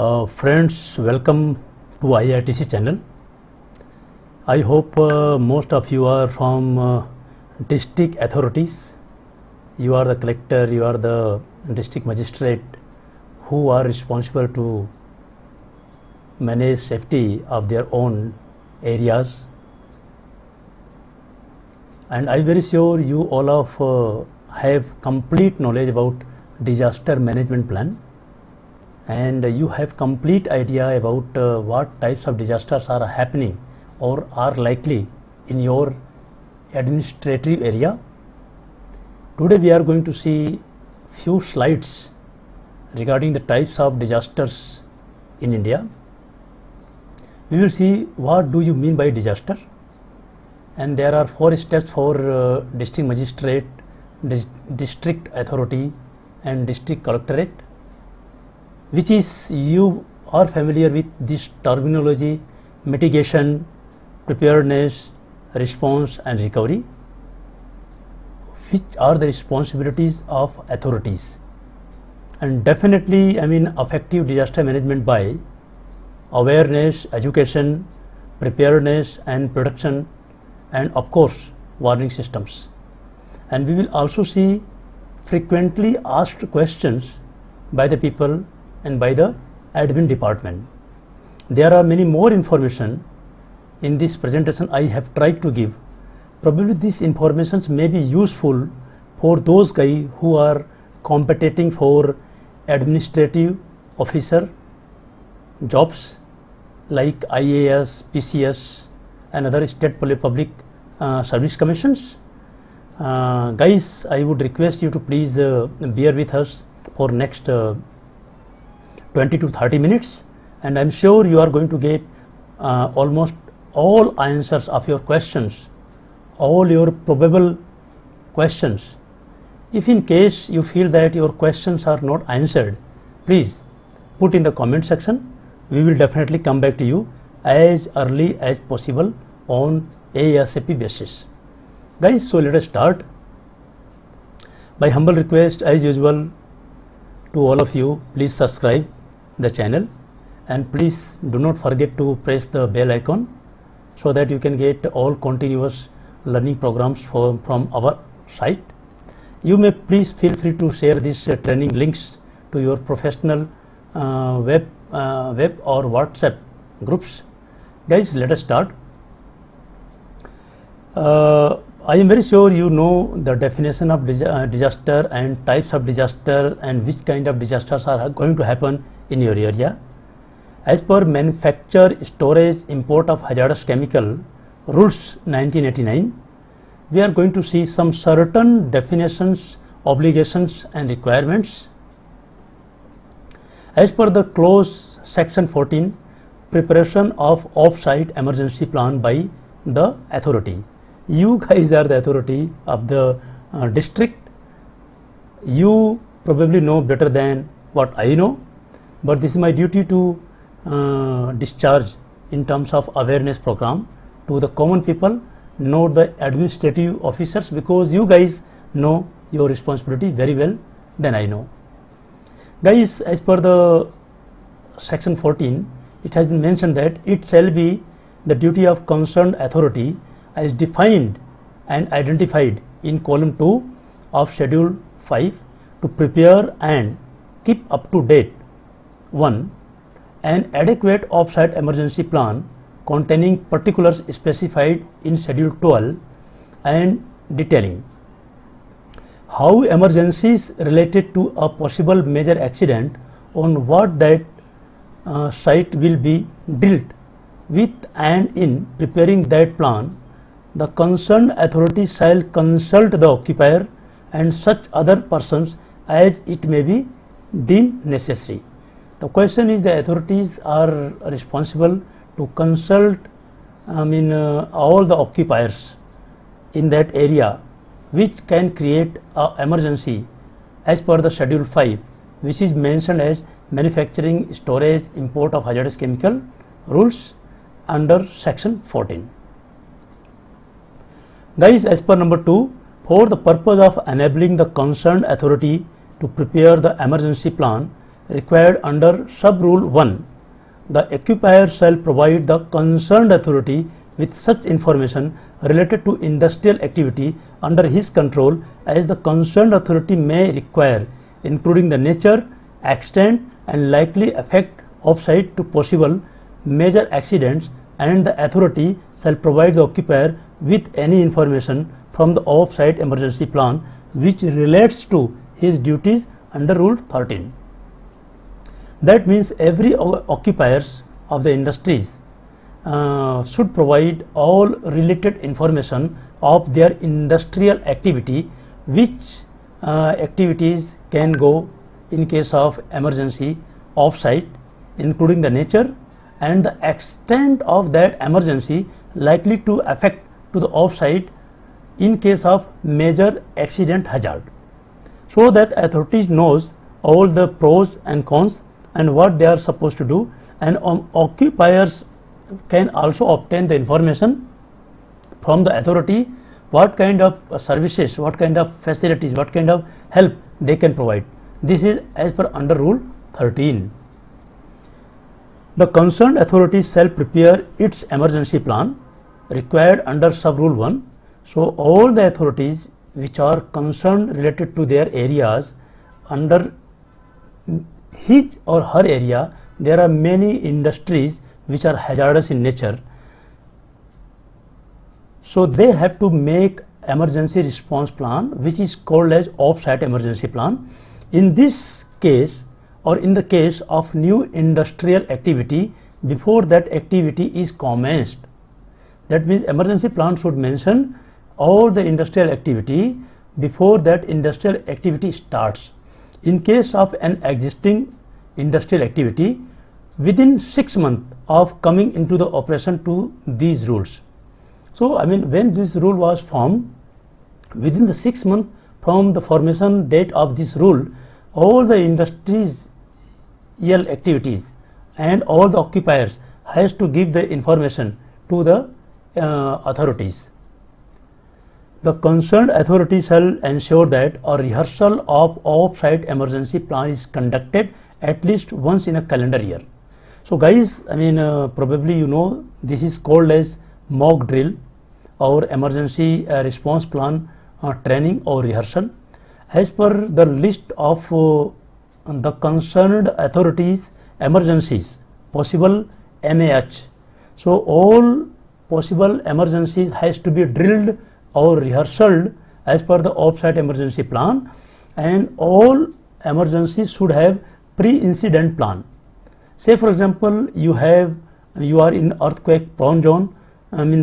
Friends, welcome to IITC channel. I hope most of you are from district authorities. You are the collector, you are the district magistrate who are responsible to manage safety of their own areas. And I'm very sure you all of have complete knowledge about disaster management plan. And you have complete idea about what types of disasters are happening or are likely in your administrative area. Today we are going to see few slides regarding the types of disasters in India. We will see what do you mean by disaster, and there are 4 steps for district magistrate, district authority and district collectorate, which is you are familiar with this terminology: mitigation, preparedness, response and recovery, which are the responsibilities of authorities. And definitely, effective disaster management by awareness, education, preparedness and protection, and of course warning systems. And we will also see frequently asked questions by the people and by the admin department. There are many more information in this presentation I have tried to give. Probably these informations may be useful for those guys who are competing for administrative officer jobs like IAS, PCS and other state public service commissions. Guys, I would request you to please bear with us for next 20 to 30 minutes, and I'm sure you are going to get almost all answers of your questions, all your probable questions. If in case you feel that your questions are not answered, please put in the comment section. We will definitely come back to you as early as possible on ASAP basis. Guys, so let us start. My humble request as usual to all of you, please subscribe the channel and please do not forget to press the bell icon so that you can get all continuous learning programs from our site. You may please feel free to share these training links to your professional web or WhatsApp groups. Guys, let us start. I am very sure you know the definition of disaster and types of disaster and which kind of disasters are going to happen in your area. As per Manufacture, Storage, Import of Hazardous Chemical Rules 1989, we are going to see some certain definitions, obligations and requirements. As per the clause section 14, preparation of offsite emergency plan by the authority. You guys are the authority of the district. You probably know better than what I know, but this is my duty to discharge in terms of awareness program to the common people, not the administrative officers, because you guys know your responsibility very well than I know. Guys, as per the section 14, it has been mentioned that it shall be the duty of concerned authority as defined and identified in column 2 of schedule 5 to prepare and keep up to date 1. An adequate offsite emergency plan containing particulars specified in schedule 12 and detailing how emergencies related to a possible major accident on what that site will be dealt with, and in preparing that plan the concerned authority shall consult the occupier and such other persons as it may be deemed necessary. The question is, the authorities are responsible to consult all the occupiers in that area which can create an emergency as per the schedule 5, which is mentioned as manufacturing, storage, import of hazardous chemical rules under section 14. Guys, as per number 2, for the purpose of enabling the concerned authority to prepare the emergency plan required under sub-rule 1, the occupier shall provide the concerned authority with such information related to industrial activity under his control as the concerned authority may require, including the nature, extent and likely effect offsite to possible major accidents, and the authority shall provide the occupier with any information from the offsite emergency plan which relates to his duties under Rule 13. That means every occupiers of the industries should provide all related information of their industrial activity, which activities can go in case of emergency offsite, including the nature and the extent of that emergency likely to affect to the offsite in case of major accident hazard, so that authorities knows all the pros and cons and what they are supposed to do, and occupiers can also obtain the information from the authority what kind of services, what kind of facilities, what kind of help they can provide. This is as per under Rule 13. The concerned authority shall prepare its emergency plan required under sub-rule 1. So, all the authorities which are concerned related to their areas under his or her area, there are many industries which are hazardous in nature. So, they have to make emergency response plan which is called as offsite emergency plan. In this case, or in the case of new industrial activity, before that activity is commenced, that means emergency plan should mention all the industrial activity before that industrial activity starts. In case of an existing industrial activity, within 6 months of coming into the operation to these rules. So, I mean, when this rule was formed, within the 6 months from the formation date of this rule, all the industrial activities and all the occupiers has to give the information to the authorities. The concerned authority shall ensure that a rehearsal of off-site emergency plan is conducted at least once in a calendar year. So, guys, I mean, probably you know this is called as mock drill or emergency response plan training or rehearsal. As per the list of the concerned authorities emergencies, possible MAH. So, all possible emergencies has to be drilled or rehearsed as per the offsite emergency plan, and all emergencies should have pre-incident plan. Say for example, you are in earthquake prone zone,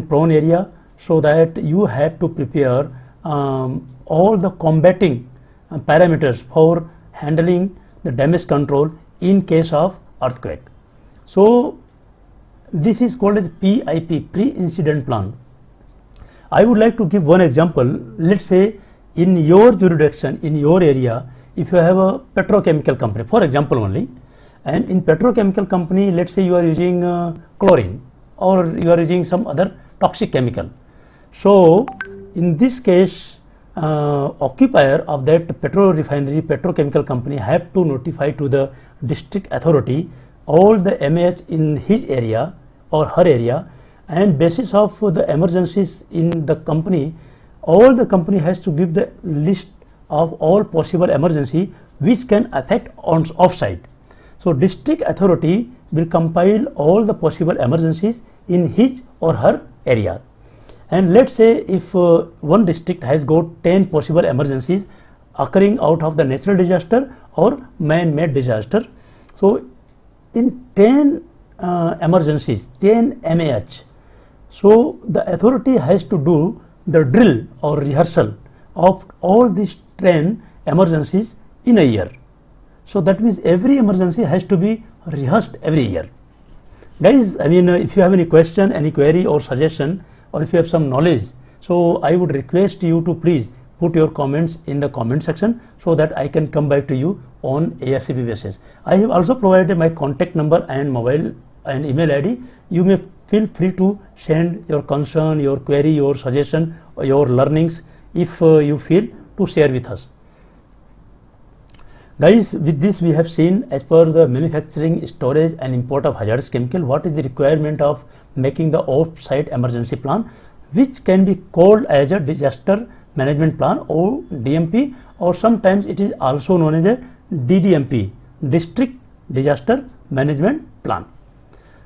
prone area, so that you have to prepare all the combating parameters for handling the damage control in case of earthquake. So, this is called as PIP, pre-incident plan. I would like to give one example. Let's say in your jurisdiction, in your area, if you have a petrochemical company, for example only, and in petrochemical company, let's say you are using chlorine or you are using some other toxic chemical. So, in this case, occupier of that petro refinery, petrochemical company have to notify to the district authority all the MAH in his area or her area, and basis of the emergencies in the company, all the company has to give the list of all possible emergency which can affect on offsite. So, district authority will compile all the possible emergencies in his or her area. And let's say if one district has got 10 possible emergencies occurring out of the natural disaster or man-made disaster. So, in 10 emergencies, 10 MAH, so the authority has to do the drill or rehearsal of all these 10 emergencies in a year. So, that means every emergency has to be rehearsed every year. Guys, I mean, if you have any question, any query or suggestion, or if you have some knowledge, so I would request you to please put your comments in the comment section so that I can come back to you on ASAP basis. I have also provided my contact number and mobile and email ID. You may feel free to send your concern, your query, your suggestion, or your learnings if you feel to share with us. Guys, with this we have seen, as per the manufacturing, storage and import of hazardous chemical, what is the requirement of making the off-site emergency plan, which can be called as a disaster management plan or DMP, or sometimes it is also known as a DDMP, district disaster management plan.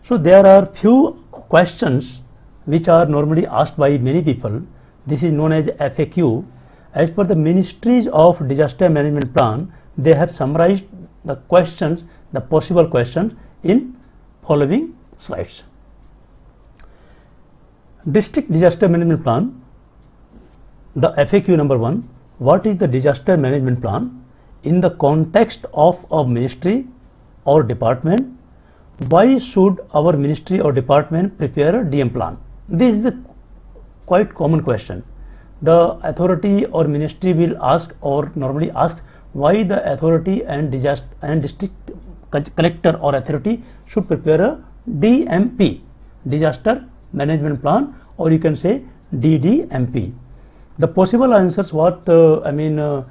So there are few questions which are normally asked by many people. This is known as FAQ. As per the Ministries of Disaster Management Plan, they have summarized the questions, the possible questions, in following slides. District Disaster Management Plan, the FAQ number 1, what is the disaster management plan in the context of a ministry or department? Why should our ministry or department prepare a DM plan? This is the quite common question. The authority or ministry will ask, or normally ask, why the authority and district collector or authority should prepare a DMP, disaster management plan, or you can say DDMP. The possible answers, what the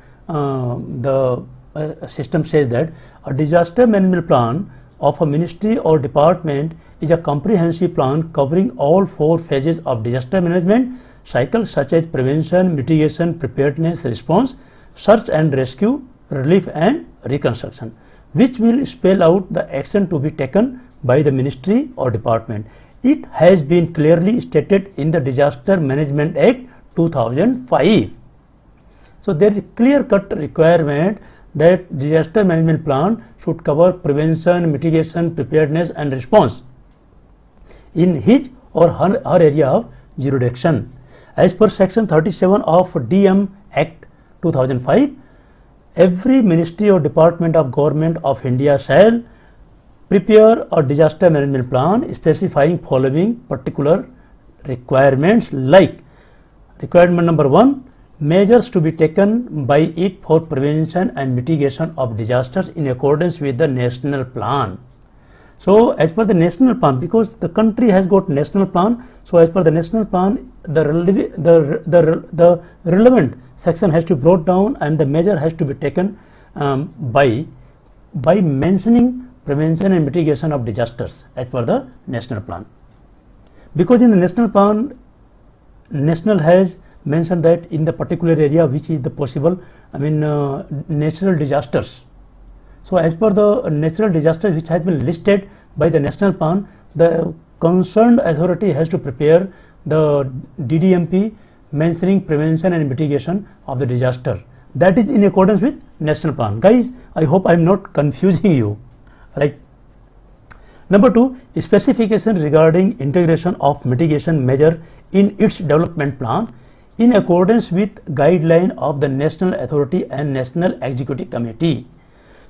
system says that a disaster management plan of a ministry or department is a comprehensive plan covering all 4 phases of disaster management cycle, such as prevention, mitigation, preparedness, response, search and rescue, relief and reconstruction, which will spell out the action to be taken by the ministry or department. It has been clearly stated in the Disaster Management Act 2005. So there is a clear-cut requirement that disaster management plan should cover prevention, mitigation, preparedness and response in his or her area of jurisdiction. As per section 37 of DM Act 2005, every ministry or department of Government of India shall prepare a disaster management plan specifying following particular requirements, like requirement number 1, measures to be taken by it for prevention and mitigation of disasters in accordance with the national plan. So as per the national plan, because the country has got national plan, so as per the national plan, the relevant section has to be brought down and the measure has to be taken by mentioning prevention and mitigation of disasters as per the national plan. Because in the national plan, national has mentioned that in the particular area which is the possible natural disasters. So as per the natural disasters which has been listed by the national plan, the concerned authority has to prepare the DDMP mentioning prevention and mitigation of the disaster. That is in accordance with national plan. Guys, I hope I am not confusing you. Right. Number 2, specification regarding integration of mitigation measure in its development plan in accordance with guideline of the National Authority and National Executive Committee.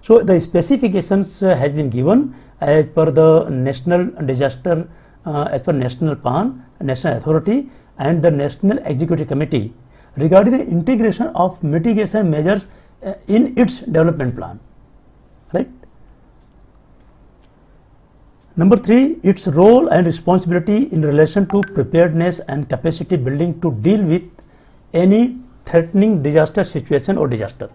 So the specifications has been given as per the national disaster, as per national plan, National Authority and the National Executive Committee regarding the integration of mitigation measures in its development plan. Right. Number 3, its role and responsibility in relation to preparedness and capacity building to deal with any threatening disaster situation or disaster.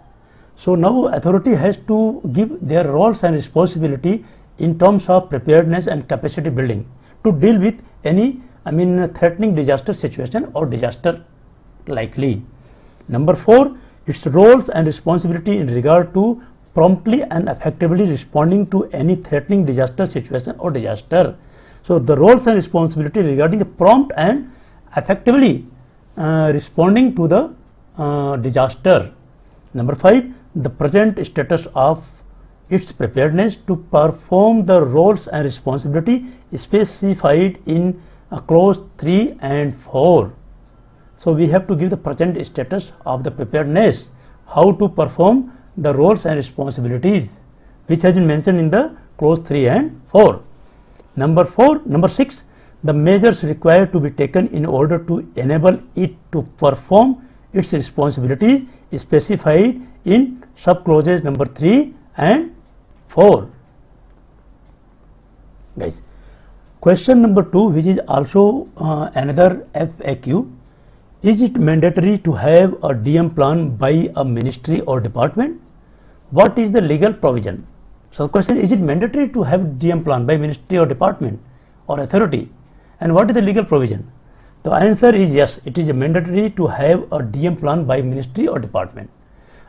So now authority has to give their roles and responsibility in terms of preparedness and capacity building to deal with any threatening disaster situation or disaster likely. Number 4, its roles and responsibility in regard to promptly and effectively responding to any threatening disaster situation or disaster. So the roles and responsibility regarding the prompt and effectively responding to the disaster. Number 5, the present status of its preparedness to perform the roles and responsibility specified in clause 3 and 4. So we have to give the present status of the preparedness, how to perform the roles and responsibilities which has been mentioned in the clause 3 and 4. Number 6, the measures required to be taken in order to enable it to perform its responsibilities specified in subclauses number 3 and 4. Guys, question number 2, which is also another FAQ, is it mandatory to have a DM plan by a ministry or department? what is the legal provision? So the question is it mandatory to have DM plan by ministry or department or authority, and what is the legal provision? The answer is yes, it is mandatory to have a DM plan by ministry or department.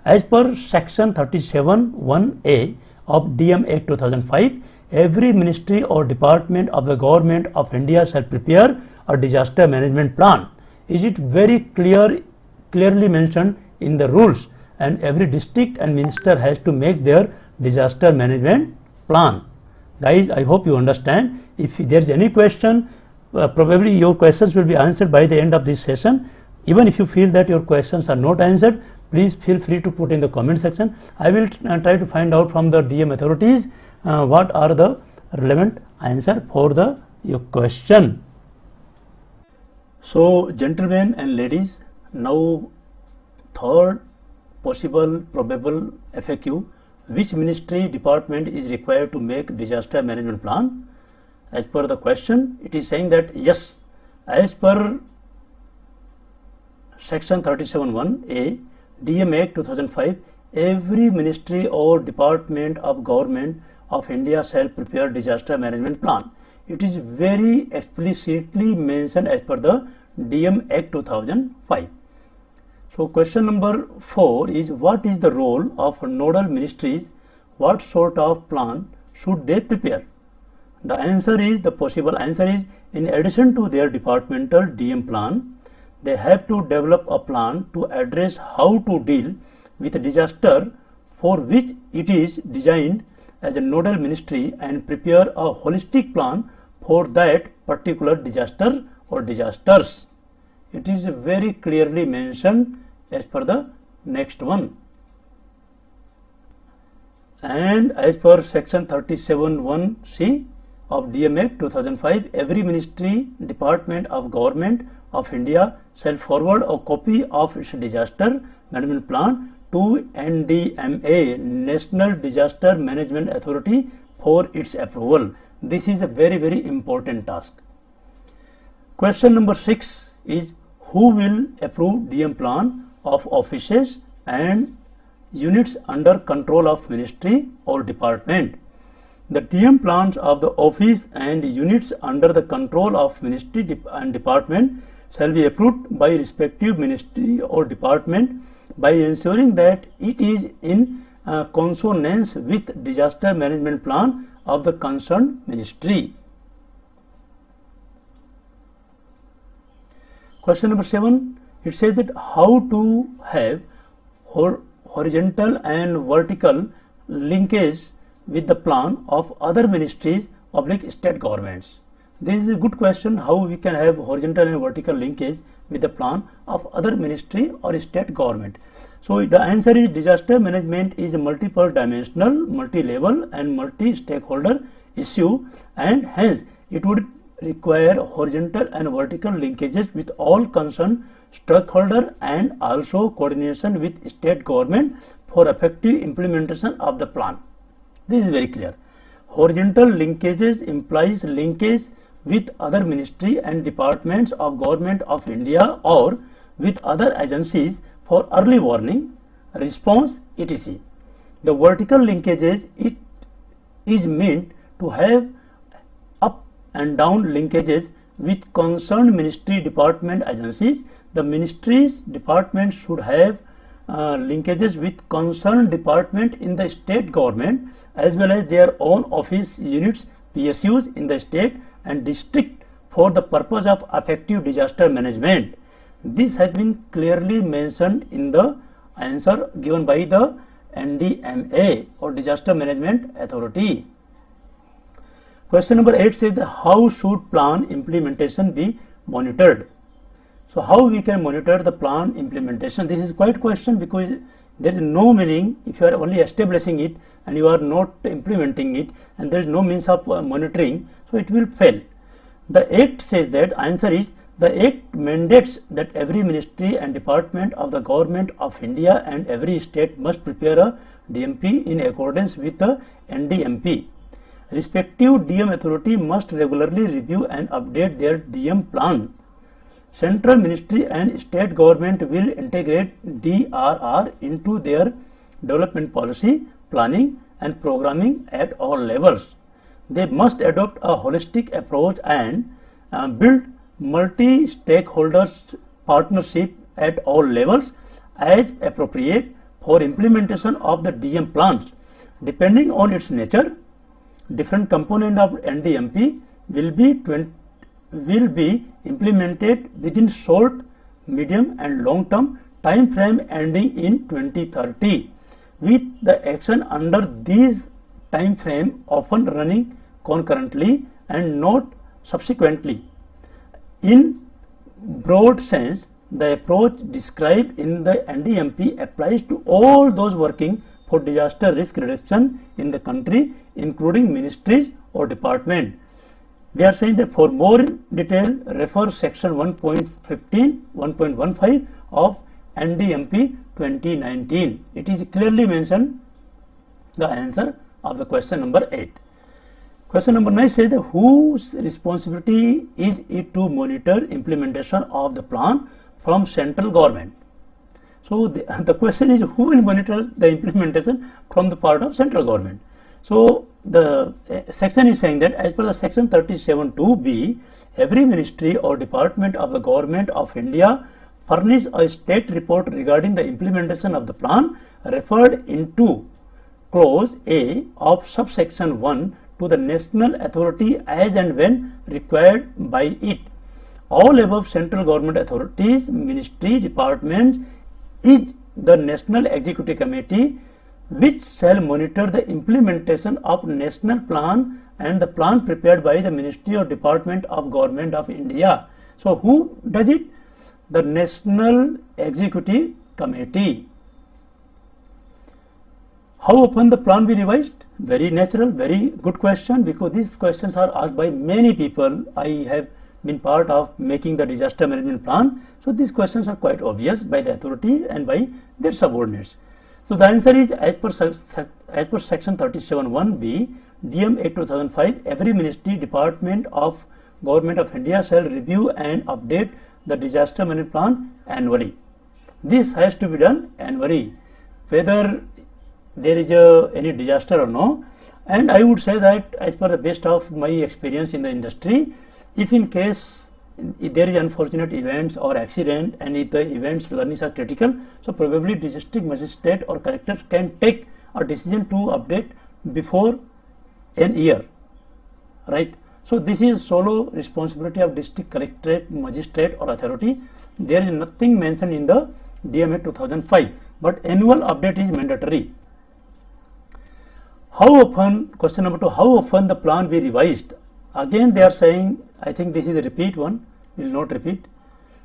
As per section 37(1)(a) of DM Act 2005, every ministry or department of the government of India shall prepare a disaster management plan. Is it very clearly mentioned in the rules, and every district and minister has to make their disaster management plan. Guys, I hope you understand. If there is any question, probably your questions will be answered by the end of this session. Even if you feel that your questions are not answered, please feel free to put in the comment section. I will try to find out from the DM authorities what are the relevant answer for your question. So gentlemen and ladies, now third possible probable FAQ: which ministry department is required to make disaster management plan? As per the question, it is saying that yes, as per section 37(1)(a) DM Act 2005, every ministry or department of government of India shall prepare disaster management plan. It is very explicitly mentioned as per the DM Act 2005. So question number 4 is, what is the role of nodal ministries? What sort of plan should they prepare? The answer is, the possible answer is, in addition to their departmental DM plan, they have to develop a plan to address how to deal with a disaster for which it is designed as a nodal ministry, and prepare a holistic plan for that particular disaster or disasters. It is very clearly mentioned as per the next one. And as per section 37(1)(c) of DM Act 2005, every ministry, department of government of India shall forward a copy of its disaster management plan to NDMA, National Disaster Management Authority, for its approval. This is a very important task. Question number 6 is, who will approve DM plan of offices and units under control of ministry or department? The DM plans of the office and units under the control of ministry and department shall be approved by respective ministry or department by ensuring that it is in consonance with disaster management plan of the concerned ministry. Question number 7, it says that how to have horizontal and vertical linkage with the plan of other ministries / state governments. This is a good question, how we can have horizontal and vertical linkage with the plan of other ministry or state government. So the answer is, disaster management is a multiple dimensional, multi-level and multi-stakeholder issue, and hence it would require horizontal and vertical linkages with all concerned stakeholders, and also coordination with state government for effective implementation of the plan. This is very clear. Horizontal linkages implies linkage with other ministry and departments of Government of India or with other agencies for early warning, response, etc. The vertical linkages, it is meant to have up and down linkages with concerned ministry, department, agencies. The ministries, departments should have linkages with concerned department in the state government, as well as their own office units, PSUs in the state and district, for the purpose of effective disaster management. This has been clearly mentioned in the answer given by the NDMA or Disaster Management Authority. Question number 8 says, how should plan implementation be monitored? So how we can monitor the plan implementation? This is quite question, because there is no meaning if you are only establishing it and you are not implementing it, and there is no means of monitoring, so it will fail. The Act says that, answer is, the Act mandates that every ministry and department of the Government of India and every state must prepare a DMP in accordance with the NDMP. Respective DM authority must regularly review and update their DM plan. Central ministry and state government will integrate DRR into their development policy planning and programming at all levels. They must adopt a holistic approach and build multi-stakeholders partnership at all levels as appropriate for implementation of the DM plans. Depending on its nature, different component of NDMP will be implemented within short, medium and long term time frame ending in 2030, with the action under these time frame often running concurrently and not subsequently. In broad sense, the approach described in the NDMP applies to all those working for disaster risk reduction in the country, including ministries or department. They are saying that for more detail, refer section 1.15, 1.15 of NDMP 2019. It is clearly mentioned the answer of the question number 8. Question number 9 says that whose responsibility is it to monitor implementation of the plan from central government? So the question is, who will monitor the implementation from the part of central government? So the section is saying that as per the section 37(2)(b), every ministry or department of the government of India furnish a state report regarding the implementation of the plan referred into clause A of subsection 1 to the national authority as and when required by it. All above central government authorities, ministry, departments is the National Executive Committee, which shall monitor the implementation of national plan and the plan prepared by the Ministry or Department of Government of India. So who does it? The National Executive Committee. How often the plan be revised? Very natural, very good question, because these questions are asked by many people. I have been part of making the disaster management plan. So these questions are quite obvious by the authority and by their subordinates. So the answer is as per section 37(1)(b) DM Act 2005, every ministry, department of Government of India shall review and update the disaster management plan annually. This has to be done annually, whether there is any disaster or no. And I would say that as per the best of my experience in the industry, if in case there is unfortunate events or accident and if the events learnings are critical, so probably district magistrate or collector can take a decision to update before an year, right? So this is solo responsibility of district collectorate, magistrate or authority. There is nothing mentioned in the DMA 2005, but annual update is mandatory. How often, question number 2, how often the plan be revised? Again they are saying, I think this is a repeat one, will not repeat.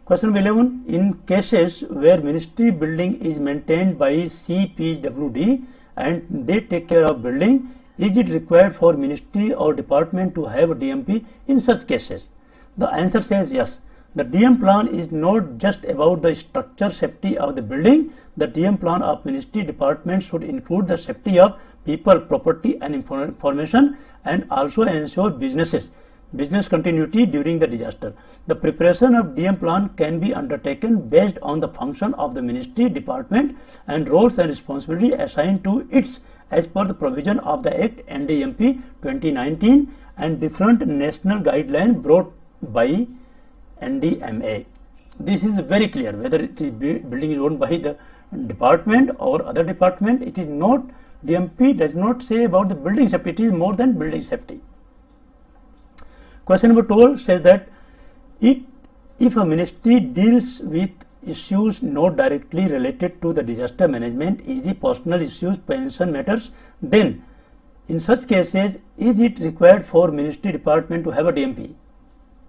Question number 11, in cases where ministry building is maintained by CPWD and they take care of building, is it required for ministry or department to have a DMP in such cases? The answer says yes. The DM plan is not just about the structure safety of the building. The DM plan of ministry department should include the safety of people, property and information, and also ensure business continuity during the disaster. The preparation of DM plan can be undertaken based on the function of the ministry, department and roles and responsibility assigned to its as per the provision of the Act NDMP 2019 and different national guidelines brought by NDMA. This is very clear, whether it is building is owned by the department or other department. It is not, DMP does not say about the building safety, it is more than building safety. Question number 12 says that if a ministry deals with issues not directly related to the disaster management, e.g. personal issues, pension matters, then in such cases is it required for ministry department to have a DMP,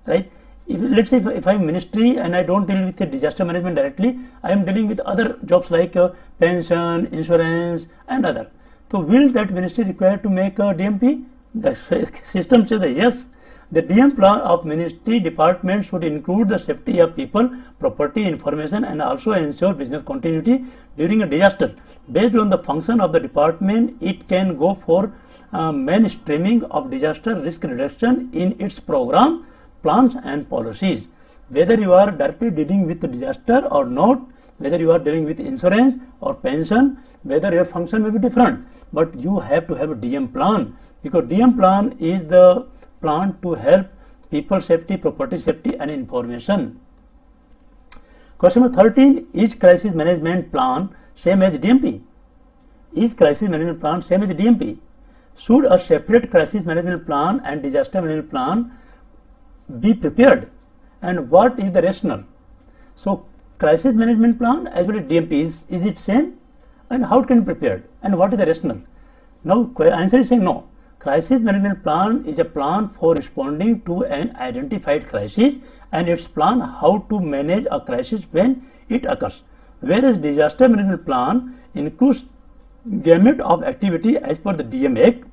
right? Let's say if I am ministry and I don't deal with the disaster management directly, I am dealing with other jobs like pension, insurance and other. So will that ministry required to make a DMP? The system says that yes. The DM plan of ministry department should include the safety of people, property, information and also ensure business continuity during a disaster. Based on the function of the department, it can go for mainstreaming of disaster risk reduction in its program, plans and policies. Whether you are directly dealing with the disaster or not, whether you are dealing with insurance or pension, whether your function may be different, but you have to have a DM plan, because DM plan is the plan to help people safety, property safety and information. Question number 13, is crisis management plan same as DMP? Is crisis management plan same as DMP? Should a separate crisis management plan and disaster management plan be prepared? And what is the rationale? So, crisis management plan as well as DMP, is it same? And how it can be prepared? And what is the rationale? Now, answer is saying no. Crisis management plan is a plan for responding to an identified crisis, and it's plan how to manage a crisis when it occurs. Whereas disaster management plan includes gamut of activity as per the DM Act.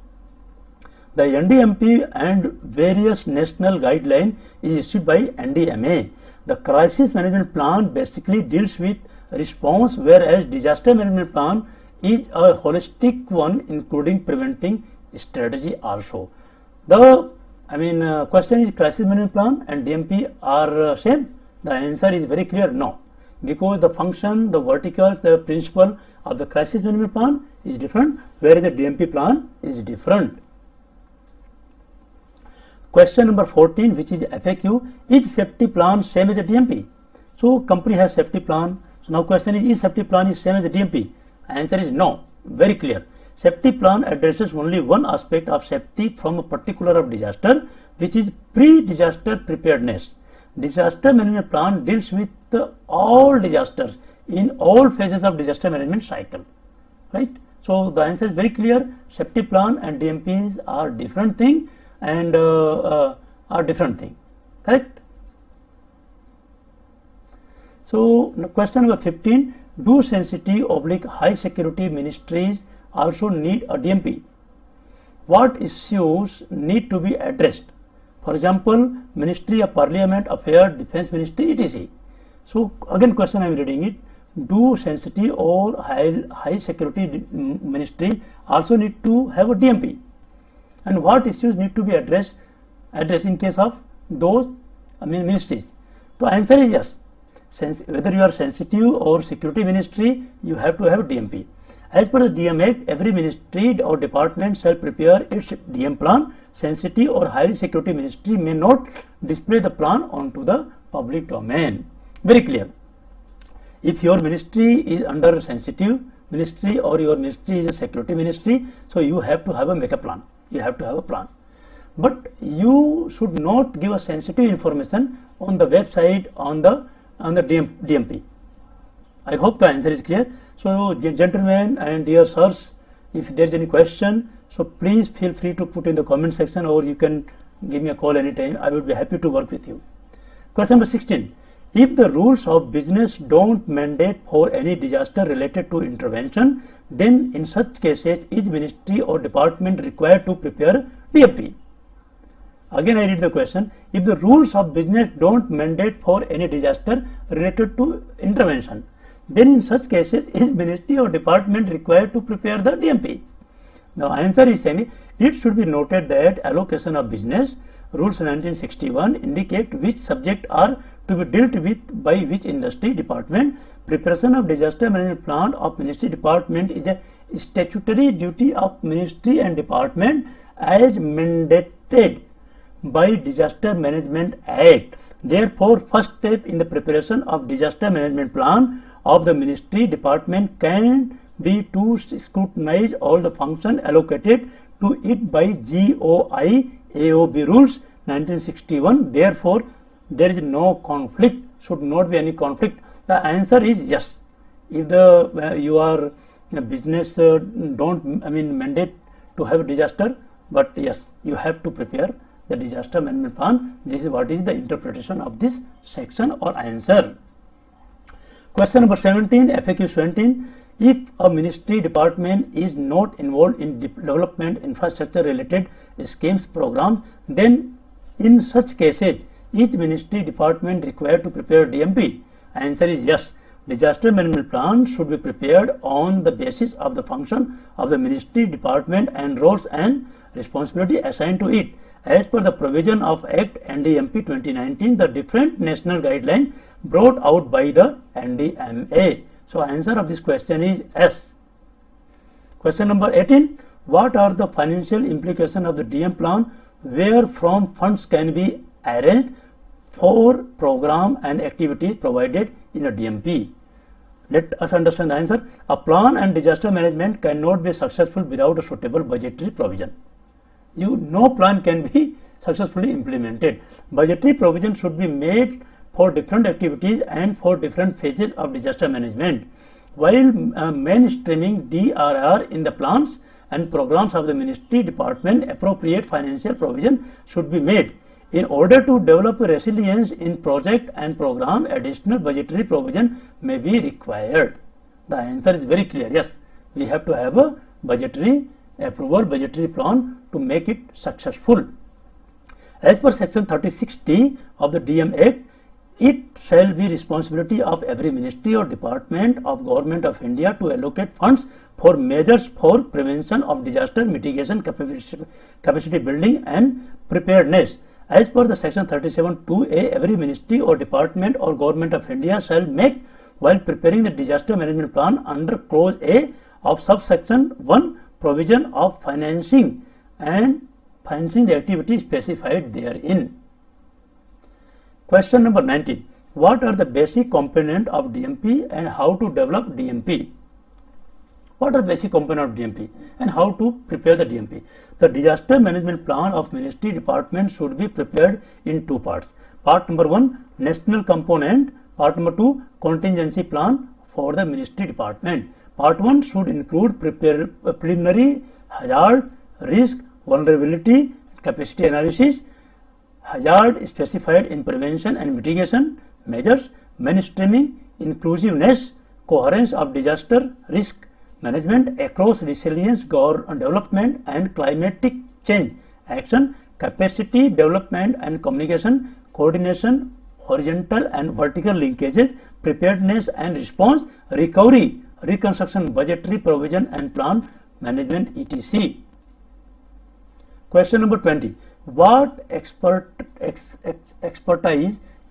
The NDMP and various national guidelines is issued by NDMA. The crisis management plan basically deals with response, whereas disaster management plan is a holistic one including preventing strategy also. The question is crisis management plan and DMP are same? The answer is very clear, no, because the function, the verticals, the principle of the crisis management plan is different, whereas the DMP plan is different. Question number 14, which is FAQ, is safety plan same as a DMP? So company has safety plan. So now question is safety plan is same as a DMP? Answer is no, very clear. Safety plan addresses only one aspect of safety from a particular of disaster, which is pre-disaster preparedness. Disaster management plan deals with all disasters in all phases of disaster management cycle, right? So the answer is very clear. Safety plan and DMPs are different thing and correct? So question number 15, do sensitive/high security ministries also need a DMP? What issues need to be addressed? For example, Ministry of Parliament Affairs, Defence Ministry, etc. So again question I am reading it. Do sensitive or high security ministry also need to have a DMP? And what issues need to be addressed in case of those ministries? The answer is yes. Whether you are sensitive or security ministry, you have to have a DMP. As per the DM Act, every ministry or department shall prepare its DM plan. Sensitive or high security ministry may not display the plan onto the public domain. Very clear. If your ministry is under sensitive ministry or your ministry is a security ministry, so you have to have a make a plan. You have to have a plan. But you should not give a sensitive information on the website on the DMP. I hope the answer is clear. So gentlemen and dear sirs, if there is any question, so please feel free to put in the comment section, or you can give me a call anytime. I would be happy to work with you. Question number 16. If the rules of business don't mandate for any disaster related to intervention, then in such cases is ministry or department required to prepare DMP? Again I read the question. If the rules of business don't mandate for any disaster related to intervention, then in such cases is ministry or department required to prepare the DMP? The answer is saying it should be noted that allocation of business rules 1961 indicate which subjects are to be dealt with by which industry department. Preparation of disaster management plan of ministry department is a statutory duty of ministry and department as mandated by Disaster Management Act. Therefore, first step in the preparation of disaster management plan of the ministry department can be to scrutinize all the function allocated to it by GOI AOB rules 1961. Therefore, there is no conflict, should not be any conflict. The answer is yes. If the your business don't mandate to have a disaster, but yes, you have to prepare the disaster management plan. This is what is the interpretation of this section or answer. Question number 17, FAQ 17. If a ministry department is not involved in development infrastructure related schemes programs, then in such cases each ministry department required to prepare DMP? Answer is yes. Disaster management plan should be prepared on the basis of the function of the ministry department and roles and responsibility assigned to it. As per the provision of Act NDMP 2019, the different national guidelines brought out by the NDMA. So answer of this question is S. Question number 18. What are the financial implications of the DM plan wherefrom funds can be arranged for program and activities provided in a DMP? Let us understand the answer. A plan and disaster management cannot be successful without a suitable budgetary provision. No plan can be successfully implemented. Budgetary provision should be made for different activities and for different phases of disaster management. While mainstreaming DRR in the plans and programs of the ministry department, appropriate financial provision should be made. In order to develop resilience in project and program, additional budgetary provision may be required. The answer is very clear. Yes, we have to have a budgetary approval, budgetary plan to make it successful. As per section 36D of the DM Act, it shall be responsibility of every ministry or department of Government of India to allocate funds for measures for prevention of disaster, mitigation, capacity building and preparedness. As per the section 37(2)(a), every ministry or department or Government of India shall make, while preparing the disaster management plan under clause A of subsection 1, provision of financing the activity specified therein. Question number 19. What are the basic components of DMP and how to develop DMP? What are basic components of DMP and how to prepare the DMP? The disaster management plan of ministry department should be prepared in two parts. Part number 1, national component. Part number 2, contingency plan for the ministry department. Part 1 should include preliminary hazard, risk, vulnerability, capacity analysis, hazard specified in prevention and mitigation measures, mainstreaming, inclusiveness, coherence of disaster risk management across resilience development and climatic change action, capacity development and communication, coordination, horizontal and vertical linkages, preparedness and response, recovery, reconstruction, budgetary provision and plan management, etc. Question number 20. What expertise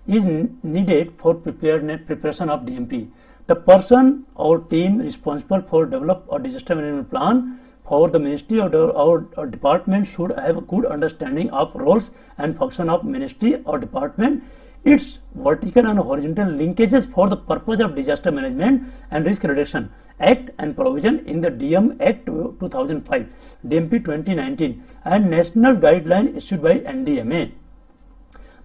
is needed for preparation of DMP? The person or team responsible for develop a disaster management plan for the ministry or department should have a good understanding of roles and function of ministry or department, its vertical and horizontal linkages for the purpose of disaster management and risk reduction Act and provision in the DM Act 2005, DMP 2019 and national guideline issued by NDMA.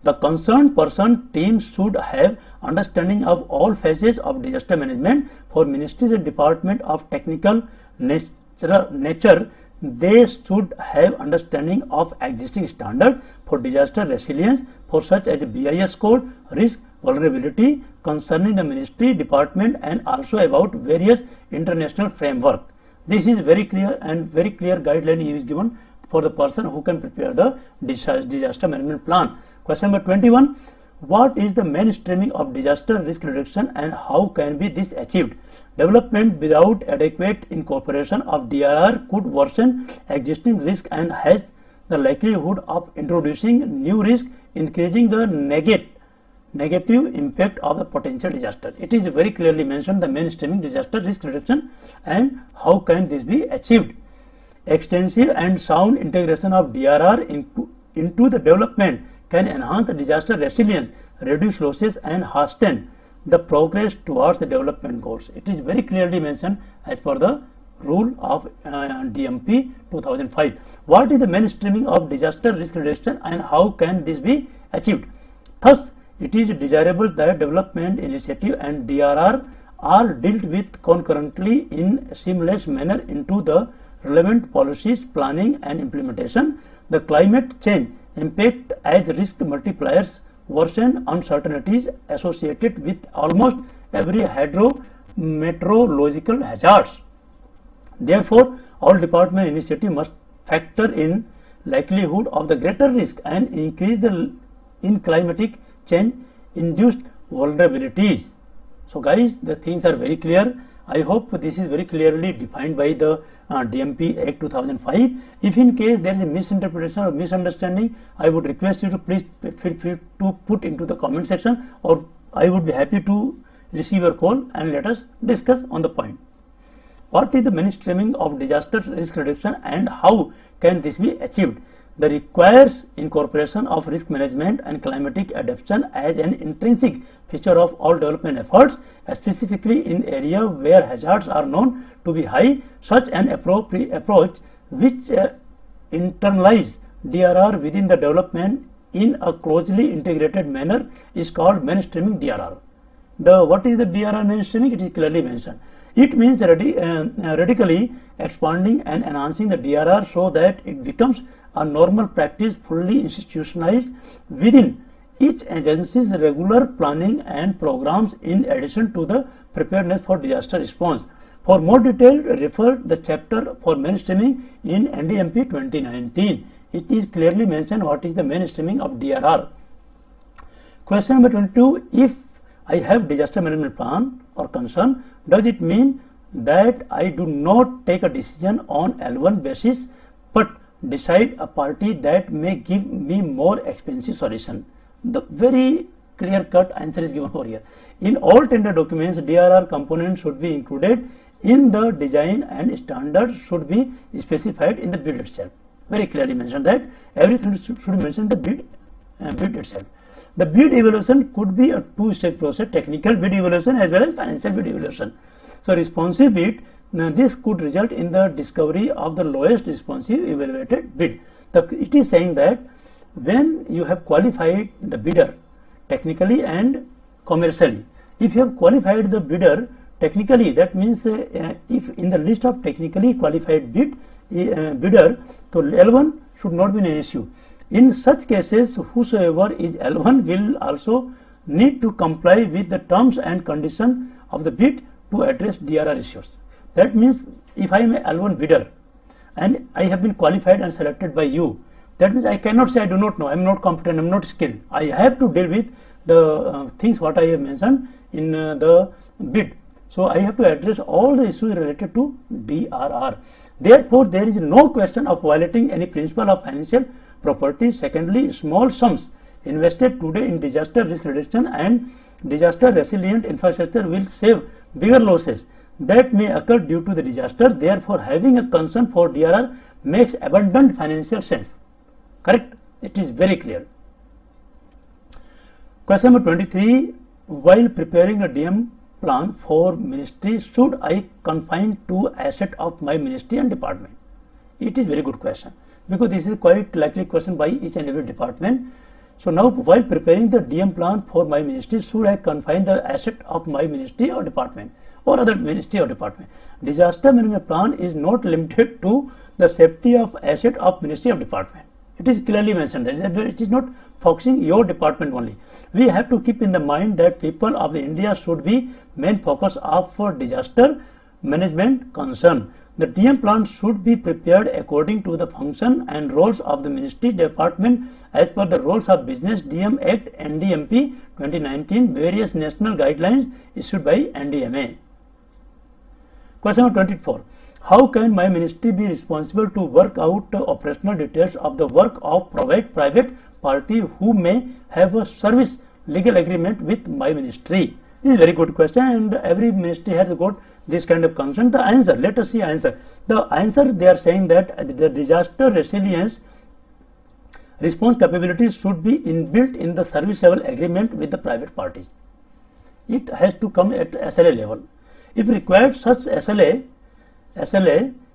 The concerned person teams should have understanding of all phases of disaster management for ministries and department of technical nature. They should have understanding of existing standard for disaster resilience for such as BIS code, risk, vulnerability concerning the ministry, department and also about various international framework. This is very clear and very clear guideline is given for the person who can prepare the disaster management plan. Question number 21. What is the mainstreaming of disaster risk reduction and how can be this achieved? Development without adequate incorporation of DRR could worsen existing risk and has the likelihood of introducing new risk, increasing the negative impact of the potential disaster. It is very clearly mentioned the mainstreaming disaster risk reduction and how can this be achieved. Extensive and sound integration of DRR into the development can enhance the disaster resilience, reduce losses and hasten the progress towards the development goals. It is very clearly mentioned as per the rule of DMP 2005. What is the mainstreaming of disaster risk reduction and how can this be achieved? Thus, it is desirable that development initiative and DRR are dealt with concurrently in a seamless manner into the relevant policies, planning and implementation. The climate change impact as risk multipliers worsen uncertainties associated with almost every hydrometeorological hazards. Therefore, all department initiative must factor in likelihood of the greater risk and increase in climatic change induced vulnerabilities. So guys, the things are very clear. I hope this is very clearly defined by the DMP Act 2005. If in case there is a misinterpretation or misunderstanding, I would request you to please feel free to put into the comment section or I would be happy to receive your call and let us discuss on the point. What is the mainstreaming of disaster risk reduction and how can this be achieved? That requires incorporation of risk management and climatic adaptation as an intrinsic feature of all development efforts, specifically in areas where hazards are known to be high. Such an approach which internalize DRR within the development in a closely integrated manner is called mainstreaming DRR. What is the DRR mainstreaming? It is clearly mentioned. It means radically expanding and enhancing the DRR so that it becomes a normal practice fully institutionalized within each agency's regular planning and programs in addition to the preparedness for disaster response. For more detail, refer the chapter for mainstreaming in NDMP 2019. It is clearly mentioned what is the mainstreaming of DRR. Question number 22. If I have disaster management plan or concern, does it mean that I do not take a decision on L1 basis but decide a party that may give me more expensive solution? The very clear-cut answer is given over here. In all tender documents, DRR components should be included in the design and standards should be specified in the bid itself. Very clearly mentioned that everything should be mentioned in the bid itself. The bid evaluation could be a two-stage process, technical bid evaluation as well as financial bid evaluation. So responsive bid, this could result in the discovery of the lowest responsive evaluated bid. It is saying that when you have qualified the bidder technically and commercially, if you have qualified the bidder technically, that means if in the list of technically qualified bidder, so L1 should not be an issue. In such cases, whosoever is L1 will also need to comply with the terms and conditions of the bid to address DRR issues. That means if I am an L1 bidder and I have been qualified and selected by you, that means I cannot say I do not know, I am not competent, I am not skilled. I have to deal with the things what I have mentioned in the bid. So I have to address all the issues related to DRR. Therefore, there is no question of violating any principle of financial property. Secondly, small sums invested today in disaster risk reduction and disaster resilient infrastructure will save bigger losses that may occur due to the disaster. Therefore, having a concern for DRR makes abundant financial sense. Correct? It is very clear. Question number 23. While preparing a DM plan for ministry, should I confine to asset of my ministry and department? It is very good question, because this is quite likely question by each and every department. So now, while preparing the DM plan for my ministry, should I confine the asset of my ministry or department or other ministry or department? Disaster management plan is not limited to the safety of asset of ministry or department. It is clearly mentioned that it is not focusing your department only. We have to keep in the mind that people of India should be main focus of disaster management concern. The DM plan should be prepared according to the function and roles of the ministry department as per the Roles of Business DM Act NDMP 2019, various national guidelines issued by NDMA. Question number 24. How can my ministry be responsible to work out operational details of the work of private party who may have a service legal agreement with my ministry? This is a very good question, and every ministry has got this kind of concern. The answer, let us see answer. The answer, they are saying that the disaster resilience response capabilities should be inbuilt in the service level agreement with the private parties. It has to come at SLA level. If required, such SLA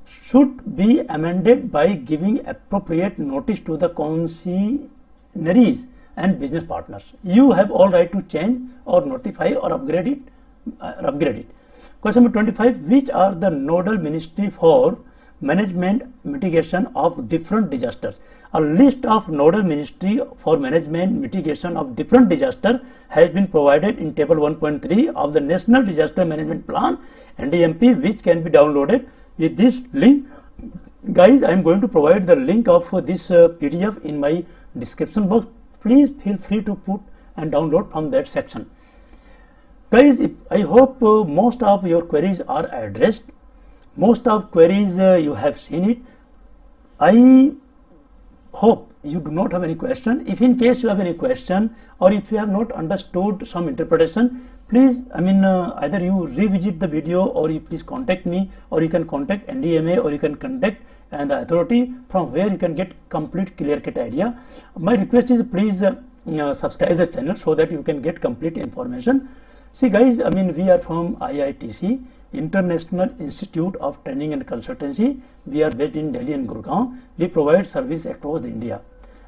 should be amended by giving appropriate notice to the concessionaires and business partners. You have all right to change or notify or upgrade it. Question number 25. Which are the nodal ministry for management mitigation of different disasters? A list of nodal ministry for management mitigation of different disasters has been provided in table 1.3 of the National Disaster Management Plan NDMP, which can be downloaded with this link. Guys, I am going to provide the link of this PDF in my description box. Please feel free to put and download from that section. Guys, I hope most of your queries are addressed. Most of queries you have seen it. I hope you do not have any question, if in case you have any question or if you have not understood some interpretation, please, either you revisit the video or you please contact me, or you can contact NDMA, or you can contact and the authority from where you can get complete clear-cut idea. My request is please subscribe the channel so that you can get complete information. See guys, we are from IITC, International Institute of Training and Consultancy. We are based in Delhi and Gurgaon. We provide service across India,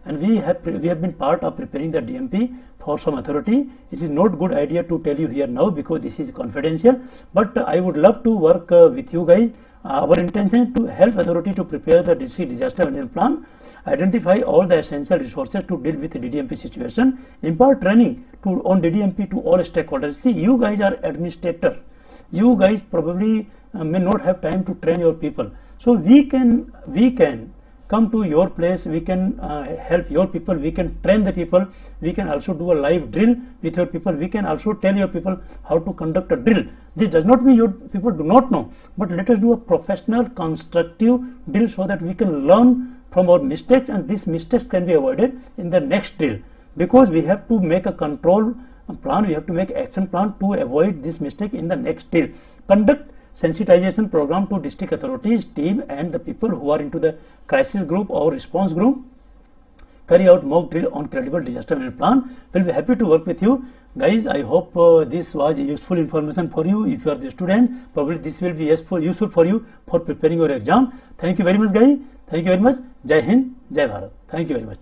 and we have been part of preparing the DMP for some authority. It is not good idea to tell you here now because this is confidential, but I would love to work with you guys. Our intention is to help authority to prepare the district disaster management plan, identify all the essential resources to deal with the DDMP situation, impart training on DDMP to all stakeholders. See, you guys are administrators. You guys probably may not have time to train your people. So we can come to your place, we can help your people, we can train the people, we can also do a live drill with your people, we can also tell your people how to conduct a drill. This does not mean your people do not know, but let us do a professional, constructive drill so that we can learn from our mistakes, and these mistakes can be avoided in the next drill, because we have to make a control plan, we have to make action plan to avoid this mistake in the next drill. Conduct sensitization program to district authorities, team and the people who are into the crisis group or response group. Carry out mock drill on credible disaster management plan. We'll be happy to work with you guys. I hope this was useful information for you. If you are the student, probably this will be useful for you for preparing your exam. Thank you very much guys. Thank you very much. Jai Hind, Jai Bharat. Thank you very much.